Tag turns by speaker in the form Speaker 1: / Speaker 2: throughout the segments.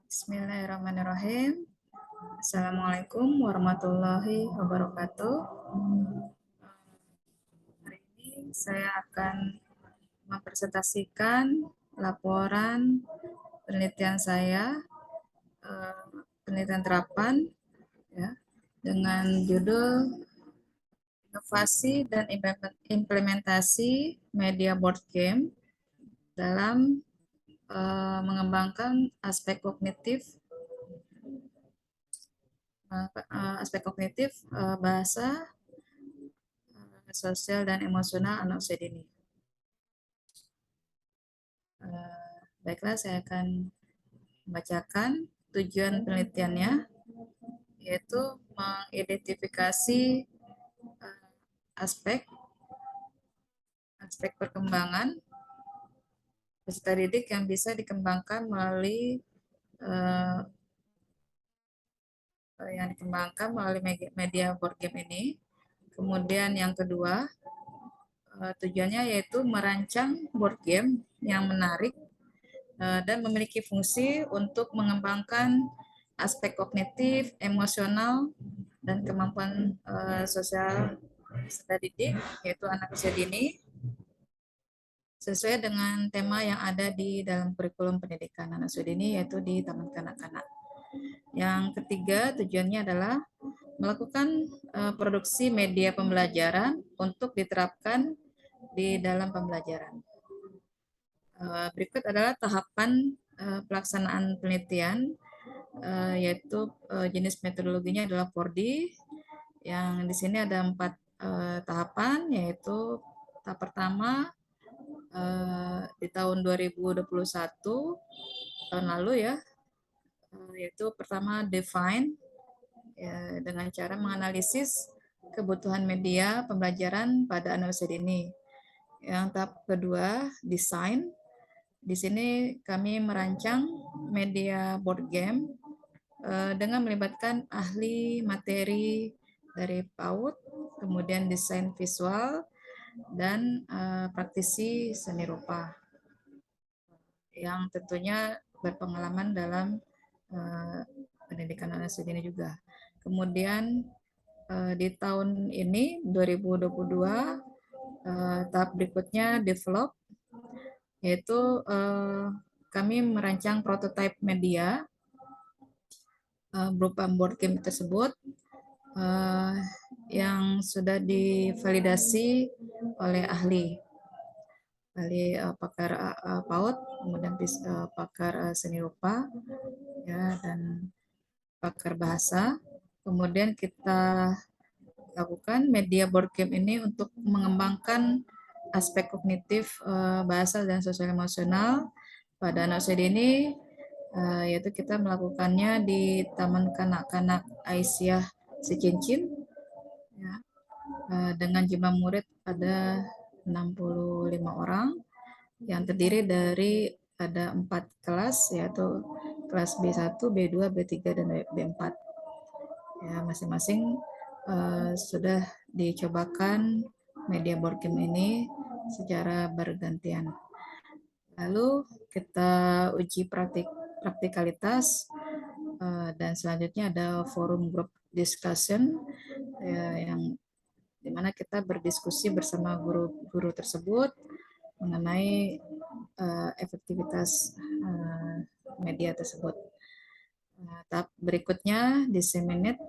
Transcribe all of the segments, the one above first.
Speaker 1: Bismillahirrahmanirrahim. Assalamualaikum warahmatullahi wabarakatuh. Hari ini saya akan mempresentasikan laporan penelitian saya, penelitian terapan, ya, dengan judul Inovasi dan Implementasi Media Board Game dalam mengembangkan aspek kognitif bahasa, sosial dan emosional anak usia dini. Baiklah, saya akan membacakan tujuan penelitiannya, yaitu mengidentifikasi aspek perkembangan peserta didik yang bisa dikembangkan melalui media board game ini. Kemudian yang kedua, tujuannya yaitu merancang board game yang menarik dan memiliki fungsi untuk mengembangkan aspek kognitif, emosional, dan kemampuan sosial peserta didik, yaitu anak usia dini, sesuai dengan tema yang ada di dalam kurikulum pendidikan anak usia dini, yaitu di Taman Kanak-Kanak. Yang ketiga, tujuannya adalah melakukan produksi media pembelajaran untuk diterapkan di dalam pembelajaran. Berikut adalah tahapan pelaksanaan penelitian, yaitu jenis metodologinya adalah 4D, yang di sini ada 4 tahapan, yaitu tahap pertama di tahun 2021, tahun lalu, ya, yaitu pertama define, ya, dengan cara menganalisis kebutuhan media pembelajaran pada anak usia dini. Yang tahap kedua design. Di sini kami merancang media board game dengan melibatkan ahli materi dari PAUD, kemudian desain visual, dan praktisi seni rupa yang tentunya berpengalaman dalam pendidikan anak usia dini juga. Kemudian di tahun ini 2022 tahap berikutnya develop, yaitu kami merancang prototipe media berupa board game tersebut yang sudah divalidasi oleh ahli pakar PAUD, kemudian pakar seni rupa, ya, dan pakar bahasa. Kemudian kita lakukan media board game ini untuk mengembangkan aspek kognitif bahasa dan sosial emosional pada anak usia dini, yaitu kita melakukannya di Taman Kanak-Kanak Aisyah Sicincin, ya, dengan jumlah murid ada 65 orang yang terdiri dari ada 4 kelas, yaitu kelas B1, B2, B3, dan B4. Ya, masing-masing sudah dicobakan media board game ini secara bergantian. Lalu kita uji praktikalitas, dan selanjutnya ada forum group discussion, yang dimana kita berdiskusi bersama guru-guru tersebut mengenai efektivitas media tersebut. Tahap berikutnya disseminate,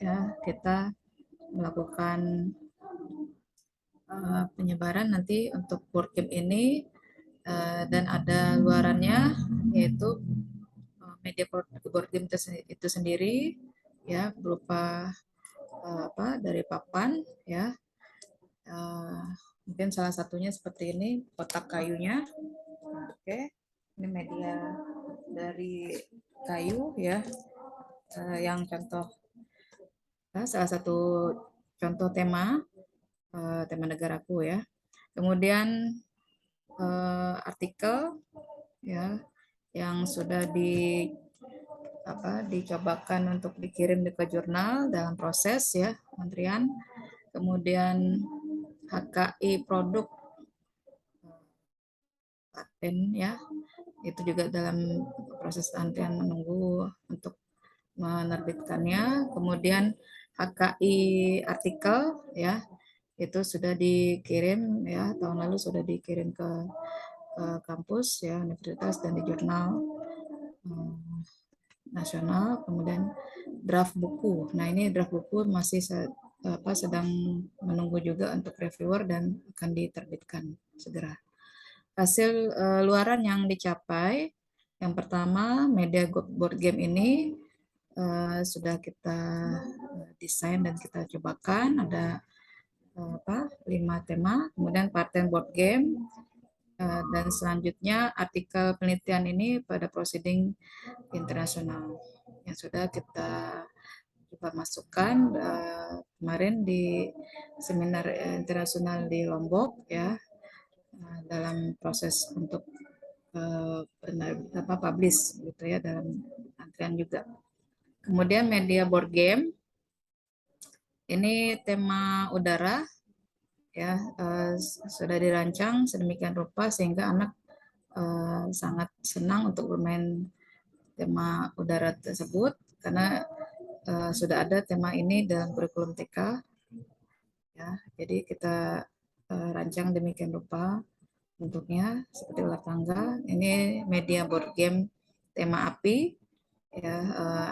Speaker 1: ya, kita melakukan penyebaran nanti untuk board game ini, dan ada luarannya, yaitu media board game itu sendiri, ya, berupa dari papan, ya, mungkin salah satunya seperti ini, kotak kayunya. Oke, ini media dari kayu, ya, yang contoh, salah satu contoh tema negaraku, ya. Kemudian artikel, ya, yang sudah dicobakan untuk dikirim ke jurnal dalam proses, ya, kementerian. Kemudian HKI produk paten ya, itu juga dalam proses antrian menunggu untuk menerbitkannya. Kemudian HKI artikel ya, itu sudah dikirim ya, tahun lalu sudah dikirim ke kampus ya, universitas, dan di jurnal nasional. Kemudian draft buku. Nah, ini draft buku masih sedang menunggu juga untuk reviewer dan akan diterbitkan segera. Hasil luaran yang dicapai, yang pertama media board game ini sudah kita desain dan kita cobakan, ada 5 tema, kemudian pattern board game, dan selanjutnya artikel penelitian ini pada proceeding internasional yang sudah kita coba masukkan kemarin di seminar internasional di Lombok ya, dalam proses untuk publish gitu ya, dalam antrian juga. Kemudian media board game ini tema udara ya, sudah dirancang sedemikian rupa sehingga anak sangat senang untuk bermain tema udara tersebut karena sudah ada tema ini dalam kurikulum TK ya. Jadi kita rancang demikian rupa bentuknya seperti ular tangga. Ini media board game tema api ya,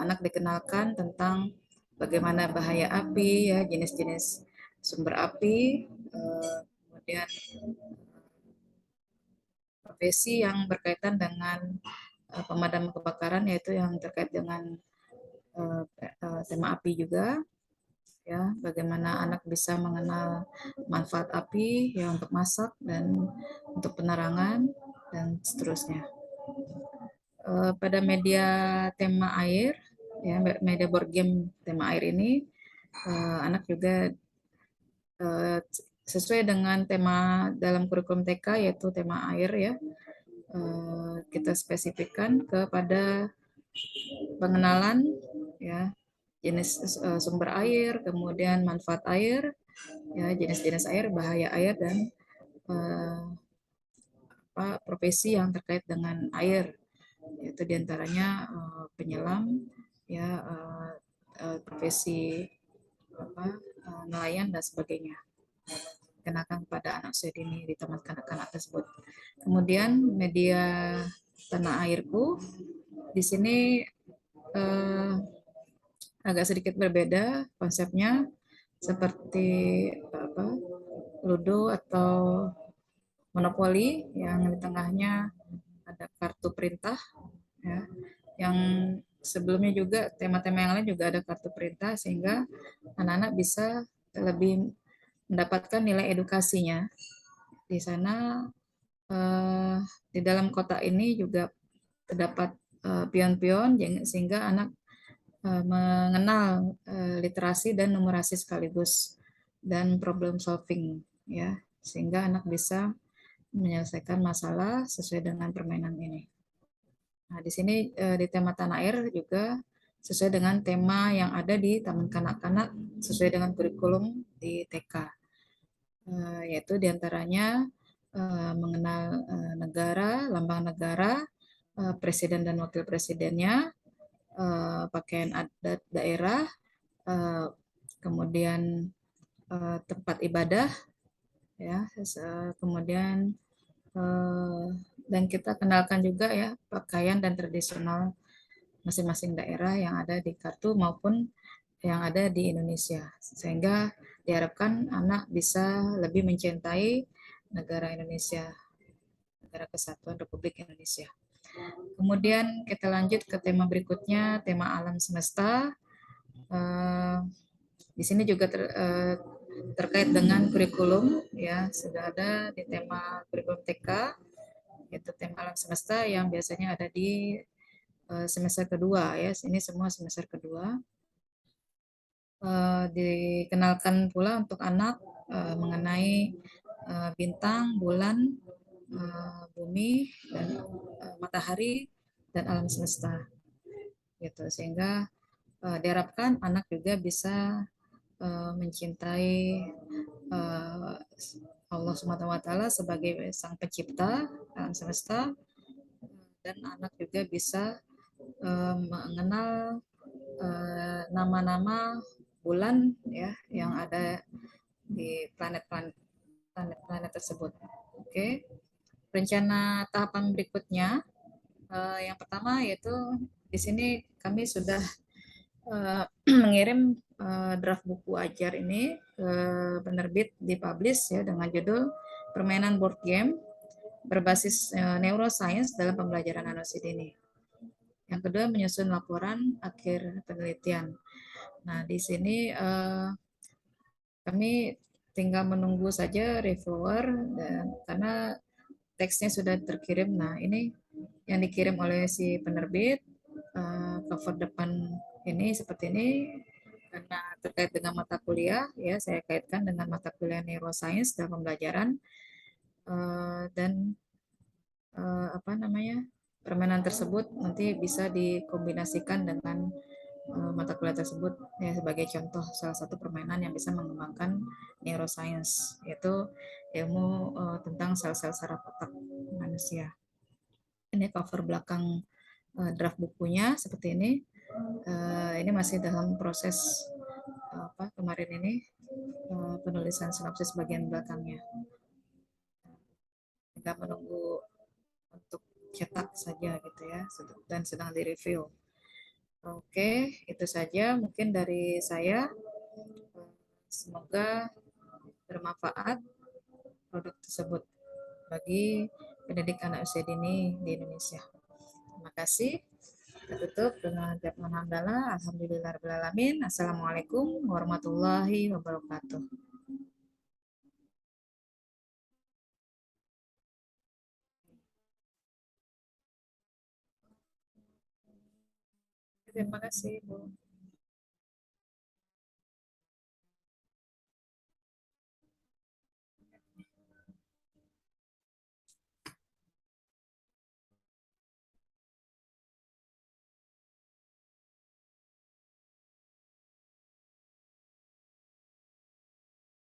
Speaker 1: anak dikenalkan tentang bagaimana bahaya api ya, jenis-jenis sumber api, kemudian profesi yang berkaitan dengan pemadam kebakaran, yaitu yang terkait dengan tema api juga ya, bagaimana anak bisa mengenal manfaat api ya untuk masak dan untuk penerangan dan seterusnya. Pada media tema air ya, media board game tema air ini anak juga sesuai dengan tema dalam kurikulum TK yaitu tema air ya, kita spesifikkan kepada pengenalan ya, jenis sumber air, kemudian manfaat air ya, jenis-jenis air, bahaya air, dan profesi yang terkait dengan air, yaitu diantaranya penyelam ya, profesi nelayan dan sebagainya, kenakan kepada anak usia dini di taman kanak-kanak tersebut. Kemudian media tanah airku di sini agak sedikit berbeda konsepnya, seperti ludo atau monopoli yang di tengahnya ada kartu perintah ya, yang sebelumnya juga tema-tema yang lain juga ada kartu perintah sehingga anak-anak bisa lebih mendapatkan nilai edukasinya. Di sana di dalam kotak ini juga terdapat pion-pion sehingga anak mengenal literasi dan numerasi sekaligus dan problem solving ya, sehingga anak bisa menyelesaikan masalah sesuai dengan permainan ini. Nah, di sini di tema tanah air juga sesuai dengan tema yang ada di taman kanak-kanak sesuai dengan kurikulum di TK, yaitu diantaranya mengenal negara, lambang negara, presiden dan wakil presidennya, pakaian adat daerah, kemudian tempat ibadah ya, kemudian dan kita kenalkan juga ya pakaian dan tradisional masing-masing daerah yang ada di kartu maupun yang ada di Indonesia, sehingga diharapkan anak bisa lebih mencintai negara Indonesia, negara kesatuan Republik Indonesia. Kemudian kita lanjut ke tema berikutnya, tema alam semesta. Di sini juga terkait dengan kurikulum ya, sudah ada di tema kurikulum TK, yaitu tema alam semesta yang biasanya ada di semester kedua ya. Ini semua semester kedua. Dikenalkan pula untuk anak mengenai bintang, bulan, bumi, dan matahari dan alam semesta gitu, sehingga diharapkan anak juga bisa mencintai Allah Subhanahu wa taala sebagai sang pencipta alam semesta, dan anak juga bisa mengenal nama-nama bulan ya yang ada di planet-planet tersebut. Oke, rencana tahapan berikutnya yang pertama yaitu di sini kami sudah mengirim draft buku ajar ini ke penerbit dipublish ya dengan judul Permainan Board Game berbasis neuroscience dalam pembelajaran anosida ini. Yang kedua, menyusun laporan akhir penelitian. Nah, di sini kami tinggal menunggu saja reviewer dan karena teksnya sudah terkirim. Nah, ini yang dikirim oleh si penerbit, cover depan ini seperti ini karena terkait dengan mata kuliah ya, saya kaitkan dengan mata kuliah neuroscience dalam pembelajaran dan apa namanya, permainan tersebut nanti bisa dikombinasikan dengan mata kuliah tersebut ya sebagai contoh salah satu permainan yang bisa mengembangkan neuroscience, yaitu ilmu tentang sel-sel saraf otak manusia. Ini cover belakang draft bukunya seperti ini. Ini masih dalam proses apa kemarin ini penulisan sinopsis bagian belakangnya. Tinggal menunggu untuk cetak saja gitu ya, dan sedang direview. Oke, itu saja mungkin dari saya. Semoga bermanfaat produk tersebut bagi pendidik anak usia dini di Indonesia. Terima kasih. Kita tutup dengan ucapan hamdalah. Alhamdulillahirrahmanirrahim. Assalamualaikum warahmatullahi wabarakatuh. Terima kasih, Bu.